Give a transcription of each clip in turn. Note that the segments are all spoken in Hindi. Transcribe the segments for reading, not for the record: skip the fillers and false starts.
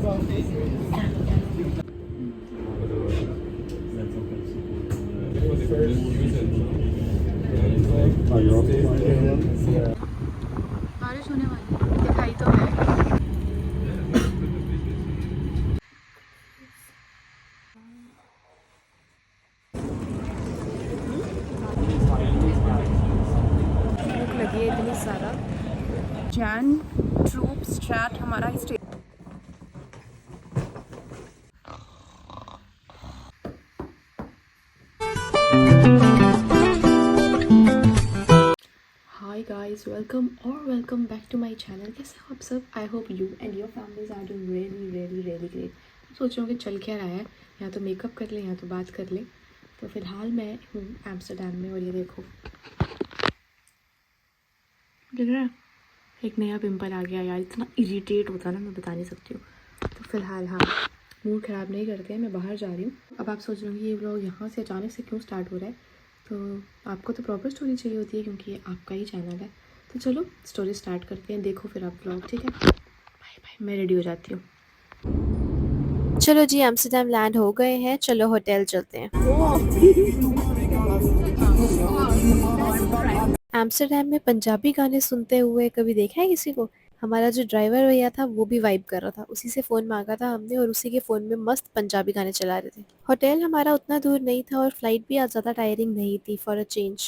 बारिश होने वाली है, दिखाई तो है। भूख लगी है इतनी सारा। जैन ट्रूप स्ट्रैट हमारा stay. Hi guys, welcome back to my channel. कैसे हो आप सब? I hope you and your families are doing really great. सोच रहा हूँ कि चल क्या रहा है, या तो मेकअप कर ले या तो बात कर ले। तो फिलहाल मैं हूँ एम्स्टर्डम में, और ये देखो दिख रहा है, एक नया पिंपल आ गया यार। इतना इरिटेट होता है ना, मैं बता नहीं सकती हूँ। तो फिलहाल हाँ, मूड ख़राब नहीं करते हैं, मैं बाहर जा रही हूँ। अब आप सोच रहे होंगे ये व्लॉग यहाँ से अचानक से क्यों स्टार्ट हो रहा है। तो आपको तो प्रॉपर स्टोरी चाहिए होती है, क्योंकि ये आपका ही चैनल है। तो चलो स्टोरी स्टार्ट करते हैं, देखो फिर आप व्लॉग, ठीक है? बाय बाय, मैं रेडी हो जाती हूँ। चलो जी, एम्स्टर्डम लैंड हो गए हैं, चलो होटल चलते हैं। एम्स्टर्डम में पंजाबी गाने सुनते हुए कभी देखा है किसी को? हमारा जो ड्राइवर भैया था वो भी वाइब कर रहा था, उसी से फ़ोन मांगा था हमने और उसी के फ़ोन में मस्त पंजाबी गाने चला रहे थे। होटल हमारा उतना दूर नहीं था और फ्लाइट भी आज ज़्यादा टायरिंग नहीं थी for a change.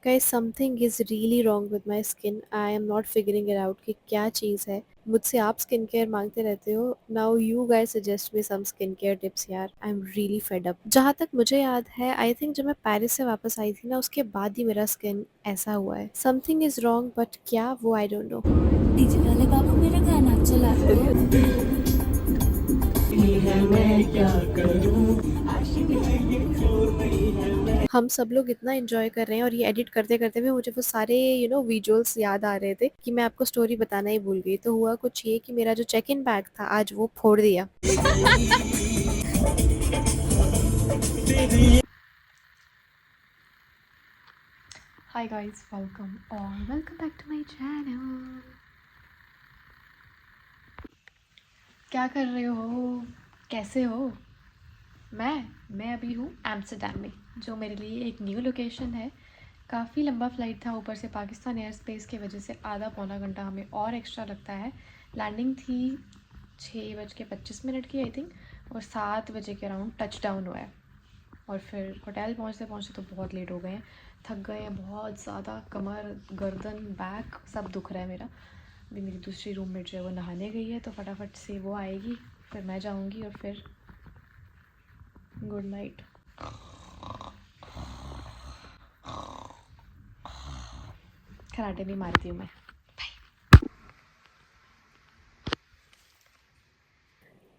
Guys, something is really wrong with my skin. I am not figuring it out कि क्या चीज़ है। मुझसे आप स्किन केयर मांगते रहते हो। Now you guys suggest me some skin care tips यार। I'm really fed up। जहाँ तक मुझे याद है, I think जब मैं पेरिस से वापस आई थी ना, उसके बाद ही मेरा स्किन ऐसा हुआ है। Something is wrong, but क्या वो I don't know। डीजे वाले बाबू मेरा गाना चला दो। हम सब लोग इतना एंजॉय कर रहे हैं और ये एडिट करते करते भी मुझे वो सारे विजुअल्स याद आ रहे थे कि मैं आपको स्टोरी बताना ही भूल गई। तो हुआ कुछ ये कि मेरा जो चेक इन बैग था आज वो फोड़ दिया। Hi guys, welcome back to my channel. क्या कर रहे हो, कैसे हो? मैं अभी हूँ एम्स्टर्डम में, जो मेरे लिए एक न्यू लोकेशन है। काफ़ी लंबा फ़्लाइट था, ऊपर से पाकिस्तान एयर स्पेस की वजह से आधा पौना घंटा हमें और एक्स्ट्रा लगता है। लैंडिंग थी 6:25 की आई थिंक, और 7 बजे के अराउंड टच डाउन हुआ है। और फिर होटल पहुँचते पहुँचते तो बहुत लेट हो गए हैं, थक गए हैं बहुत ज़्यादा। कमर, गर्दन, बैक सब दुख रहा है मेरा। अभी मेरी दूसरी रूममेट जो है वो नहाने गई है, तो फटाफट से वो आएगी, फिर मैं जाऊँगी, और फिर गुड नाइट। खराटे नहीं मारती हूँ मैं।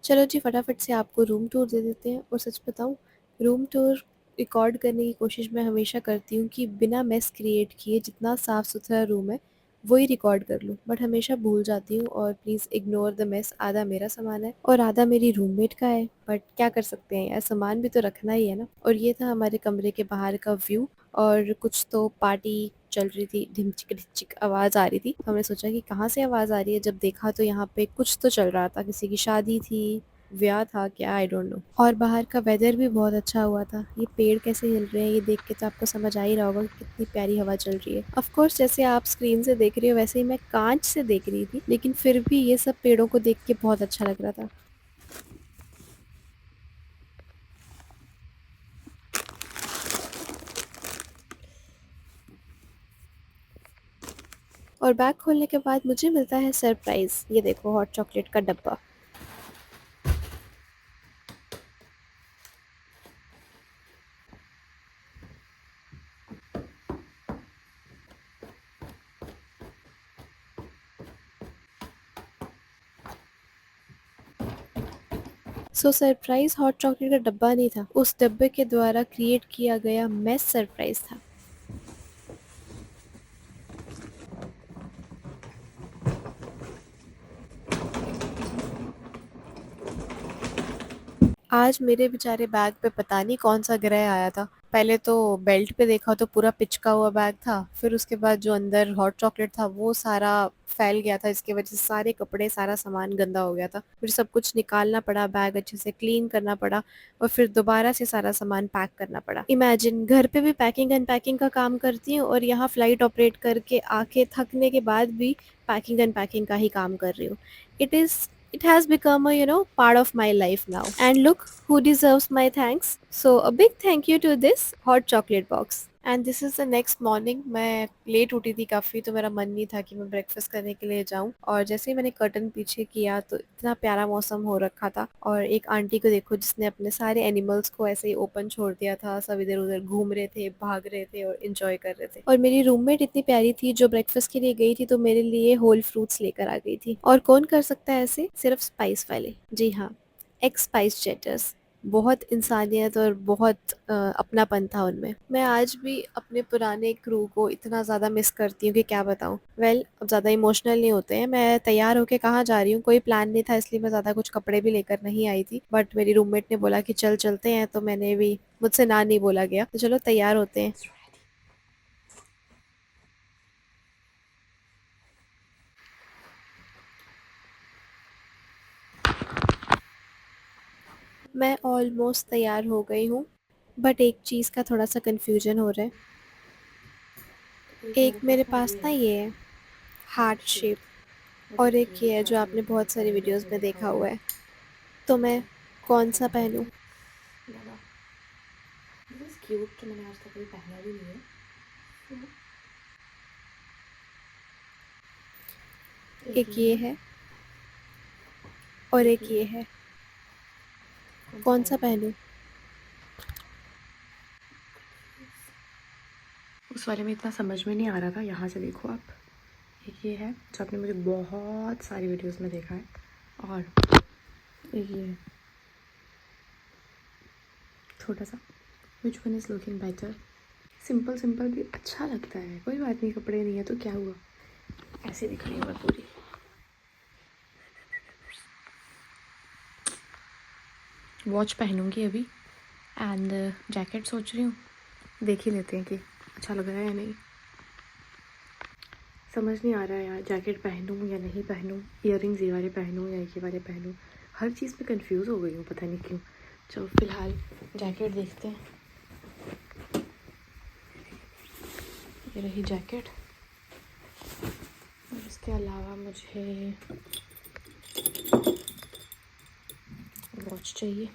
चलो जी, फटाफट से आपको रूम टूर दे देते हैं। और सच बताऊं, रूम टूर रिकॉर्ड करने की कोशिश मैं हमेशा करती हूँ कि बिना मेस क्रिएट किए जितना साफ़ सुथरा रूम है वही रिकॉर्ड कर लूँ, बट हमेशा भूल जाती हूँ। और प्लीज़ इग्नोर द मेस। आधा मेरा सामान है और आधा मेरी रूममेट का है, बट क्या कर सकते हैं यार, सामान भी तो रखना ही है ना। और ये था हमारे कमरे के बाहर का व्यू, और कुछ तो पार्टी चल रही थी, ढिमचिक ढिमचिक आवाज़ आ रही थी। हमने सोचा कि कहाँ से आवाज़ आ रही है, जब देखा तो यहाँ पे कुछ तो चल रहा था, किसी की शादी थी, ब्याह था क्या, आई डोंट नो। और बाहर का वेदर भी बहुत अच्छा हुआ था। ये पेड़ कैसे हिल रहे हैं ये देख के तो आपको समझ आ ही रहा होगा कि कितनी प्यारी हवा चल रही है। ऑफ कोर्स जैसे आप स्क्रीन से देख रहे हो वैसे ही मैं कांच से देख रही थी, लेकिन फिर भी ये सब पेड़ों को देख के बहुत अच्छा लग रहा था। और बैग खोलने के बाद मुझे मिलता है सरप्राइज। ये देखो, हॉट चॉकलेट का डब्बा। सो सरप्राइज हॉट चॉकलेट का डब्बा नहीं था, उस डब्बे के द्वारा क्रिएट किया गया मेस सरप्राइज था। आज मेरे बेचारे बैग पे पता नहीं कौन सा ग्रह आया था। पहले तो बेल्ट पे देखा तो पूरा पिचका हुआ बैग था, फिर उसके बाद जो अंदर हॉट चॉकलेट था वो सारा फैल गया था, इसकी वजह से सारे कपड़े सारा सामान गंदा हो गया था। फिर सब कुछ निकालना पड़ा, बैग अच्छे से क्लीन करना पड़ा और फिर दोबारा से सारा सामान पैक करना पड़ा। इमेजिन, घर पे भी पैकिंग अनपैकिंग का काम करती हूँ और यहाँ फ्लाइट ऑपरेट करके आके थकने के बाद भी पैकिंग अनपैकिंग का ही काम कर रही हूँ। It has become a part of my life now. And look who deserves my thanks. So a big thank you to this hot chocolate box. And this is the next morning. मैं लेट उठी थी काफ़ी, तो मेरा मन नहीं था कि मैं ब्रेकफास्ट करने के लिए जाऊं। और जैसे ही मैंने कर्टन पीछे किया तो इतना प्यारा मौसम हो रखा था। और एक आंटी को देखो जिसने अपने सारे एनिमल्स को ऐसे ही ओपन छोड़ दिया था, सब इधर उधर घूम रहे थे, भाग रहे थे और इंजॉय कर रहे थे। और मेरी रूममेट इतनी प्यारी थी जो ब्रेकफास्ट के लिए गई थी तो मेरे लिए होल फ्रूट्स लेकर आ गई थी। और कौन कर सकता है ऐसे? सिर्फ स्पाइस वाले। जी हाँ, एक्स स्पाइस जेटर्स। बहुत इंसानियत और बहुत अपनापन था उनमें। मैं आज भी अपने पुराने क्रू को इतना ज़्यादा मिस करती हूँ कि क्या बताऊँ। वेल, अब ज़्यादा इमोशनल नहीं होते हैं। मैं तैयार होके कहाँ जा रही हूँ, कोई प्लान नहीं था, इसलिए मैं ज़्यादा कुछ कपड़े भी लेकर नहीं आई थी। बट मेरी रूममेट ने बोला कि चल चलते हैं, तो मैंने भी, मुझसे ना नहीं बोला गया, तो चलो तैयार होते हैं। मैं ऑलमोस्ट तैयार हो गई हूँ, बट एक चीज़ का थोड़ा सा कन्फ्यूजन हो रहा है। एक मेरे पास ना ये है हार्ट शेप, और एक ये है जो आपने बहुत सारी वीडियोस में देखा हुआ है। तो मैं कौन सा पहनूं? क्यूट, तो मैंने आज तक कभी पहना भी नहीं है। एक ये है और एक ये है, कौन सा पहनूं? उस वाले में इतना समझ में नहीं आ रहा था। यहाँ से देखो आप, एक ये है जो आपने मुझे बहुत सारी वीडियोस में देखा है, और एक ये है छोटा सा। Which one is looking better? Simple simple भी अच्छा लगता है, कोई बात नहीं, कपड़े नहीं है तो क्या हुआ, ऐसे दिख रही हूँ मैं पूरी। वॉच पहनूंगी अभी, एंड जैकेट सोच रही हूँ, देख ही लेते हैं कि अच्छा लग रहा है या नहीं। समझ नहीं आ रहा है यार, जैकेट पहनूं या नहीं पहनूं, इयररिंग्स ये वाले पहनूं या ये वाले पहनूं, हर चीज़ में कंफ्यूज हो गई हूँ, पता नहीं क्यों। चलो फिलहाल जैकेट देखते हैं। ये रही जैकेट, और इसके अलावा मुझे वॉच चाहिए।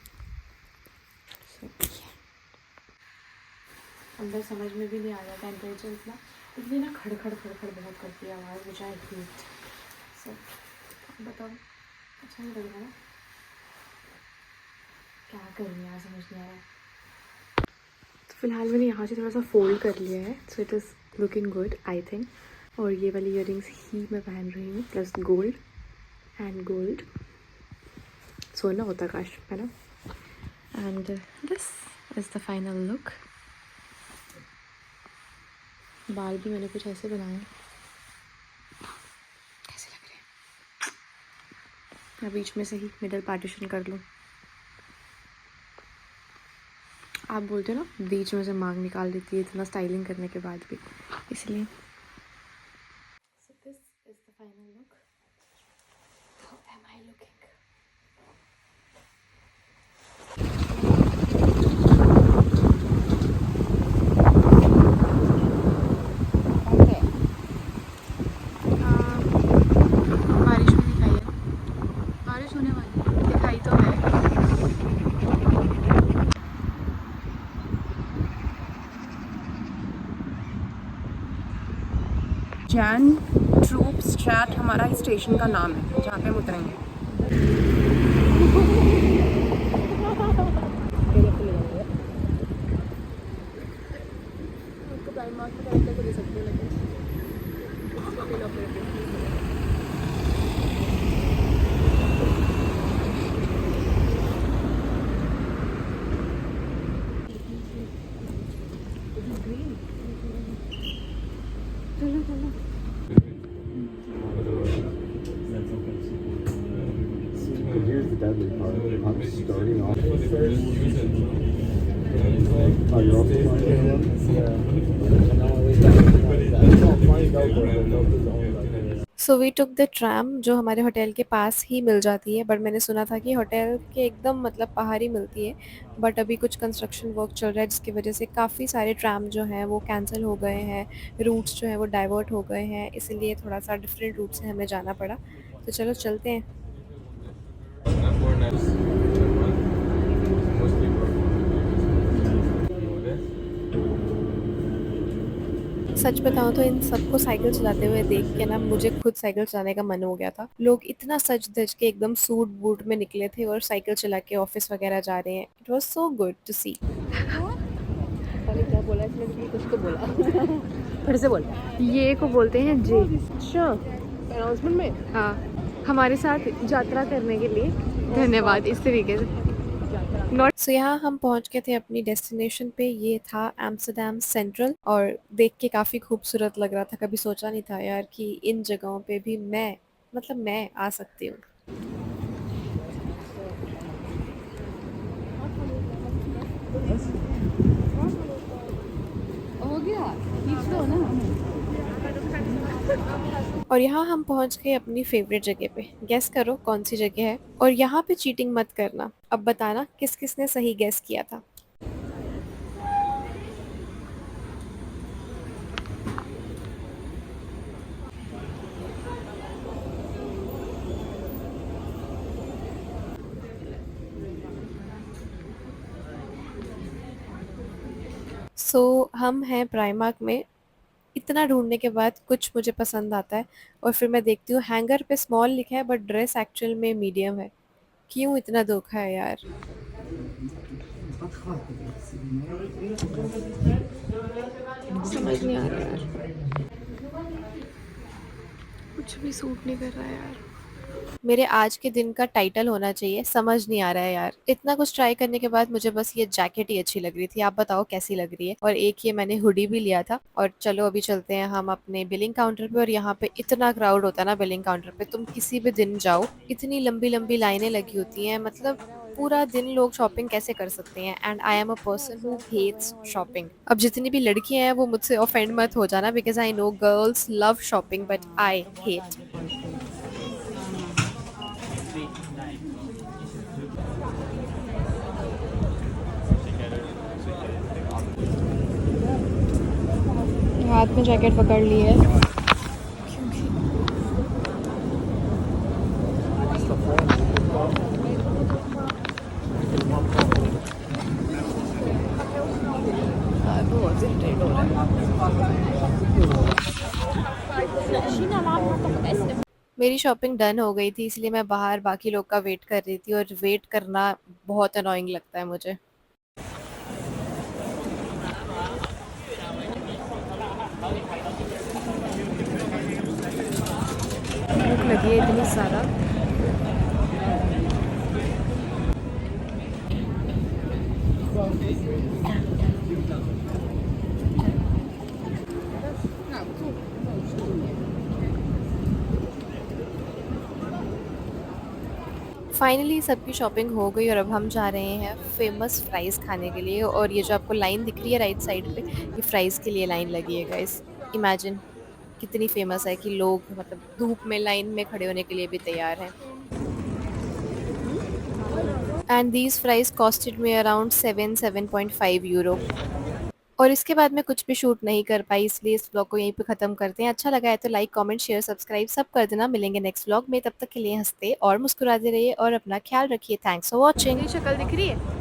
अंदर समझ में भी नहीं आ रहा टेम्परेचर इतना, इसलिए ना खड़खड़ खड़खड़ बहुत करती है आवाज़, विच आई हेट। सब बताओ, अच्छा नहीं लग रहा ना, क्या करूँ यार, समझ नहीं आ रहा है। तो फिलहाल मैंने यहाँ से थोड़ा सा फोल्ड कर लिया है, so it is looking good I think. और ये वाली इयररिंग्स ही मैं पहन रही हूँ, प्लस गोल्ड, एंड गोल्ड सोना होता काश, है ना। And this is the final look. बाल भी मैंने कुछ ऐसे बनाए, कैसे लग रहे हैं। मैं बीच में से ही मिडल पार्टीशन कर लूँ। आप बोलते हो ना बीच में से मांग निकाल देती है इतना स्टाइलिंग करने के बाद भी, इसलिए। So this is the final look. How am I looking? बारिश भी दिखाई है, बारिश होने वाली दिखाई तो है। जैन ट्रूप स्ट्रैट हमारा स्टेशन का नाम है जहाँ पे हम उतरेंगे। Here's the deadly part. I'm starting off. Oh, you're also flying KLM? Yeah. And now I wait that's all flying Delta, but Delta's the only like so we took the tram जो हमारे होटल के पास ही मिल जाती है, बट मैंने सुना था कि होटल के एकदम मतलब बाहर ही मिलती है, बट अभी कुछ कंस्ट्रक्शन वर्क चल रहा है जिसकी वजह से काफ़ी सारे ट्रैम जो हैं वो कैंसिल हो गए हैं, रूट्स जो हैं वो डाइवर्ट हो गए हैं, इसीलिए थोड़ा सा डिफरेंट रूट से हमें जाना पड़ा। तो चलो चलते हैं। सच बताऊं तो इन सबको साइकिल चलाते हुए देख के ना मुझे खुद साइकिल चलाने का मन हो गया था। लोग इतना सज धज के एकदम सूट बूट में निकले थे और साइकिल चला के ऑफिस वगैरह जा रहे हैं। It was so good to see. क्या बोला इसने? कुछ तो बोला। फिर से बोल। ये को बोलते हैं जे। अच्छा, अनाउंसमेंट में। हाँ, हमारे साथ यात्रा करने के लिए धन्यवाद, इस तरीके से। सो यहाँ हम पहुँच गए थे अपनी डेस्टिनेशन पे। ये था एम्स्टर्डम सेंट्रल और देख के काफ़ी खूबसूरत लग रहा था। कभी सोचा नहीं था यार कि इन जगहों पे भी मैं आ सकती हूँ। हो गया, खींच लो ना। और यहाँ हम पहुँच गए अपनी फेवरेट जगह पे। गेस करो कौन सी जगह है। और यहाँ पे चीटिंग मत करना। अब बताना किस किस ने सही गेस किया था। हम हैं प्राइमार्क में। इतना ढूंढने के बाद कुछ मुझे पसंद आता है और फिर मैं देखती हूँ हैंगर पे स्मॉल लिखा है बट ड्रेस एक्चुअल में मीडियम है। क्यों इतना धोखा है यार। समझ नहीं आ रहा यार, कुछ भी सूट नहीं कर रहा है यार। मेरे आज के दिन का टाइटल होना चाहिए समझ नहीं आ रहा है यार। इतना कुछ ट्राई करने के बाद मुझे बस ये जैकेट ही अच्छी लग रही थी। आप बताओ कैसी लग रही है। और एक ये मैंने हुडी भी लिया था। और चलो अभी चलते हैं हम अपने बिलिंग काउंटर पे। और यहाँ पे इतना क्राउड होता है ना बिलिंग काउंटर पे, तुम किसी भी दिन जाओ इतनी लंबी लंबी लाइनें लगी होती हैं। मतलब पूरा दिन लोग शॉपिंग कैसे कर सकते हैं। And I am a person who hates shopping. अब जितनी भी लड़कियां हैं वो मुझसे ऑफेंड मत हो जाना, because I know girls love shopping but I hate. हाथ में जैकेट पकड़ ली है मेरी शॉपिंग डन हो गई थी, इसलिए मैं बाहर बाकी लोग का वेट कर रही थी। और वेट करना बहुत अनोइंग लगता है मुझे। भूख लगी है इतनी सारा। फाइनली सबकी शॉपिंग हो गई और अब हम जा रहे हैं फेमस फ्राइज़ खाने के लिए। और ये जो आपको लाइन दिख रही है राइट साइड पे, ये फ्राइज़ के लिए लाइन लगी है गाइस। इमेजिन कितनी फेमस है कि लोग मतलब धूप में लाइन में खड़े होने के लिए भी तैयार हैं। And these fries costed me around 7.5 euro. और इसके बाद मैं कुछ भी शूट नहीं कर पाई, इसलिए इस ब्लॉग को यहीं पे ख़त्म करते हैं। अच्छा लगा है तो लाइक कमेंट शेयर सब्सक्राइब सब कर देना। मिलेंगे नेक्स्ट ब्लॉग में, तब तक के लिए हंसते और मुस्कुराते रहिए और अपना ख्याल रखिए। Thanks for watching. शक्ल दिख रही है।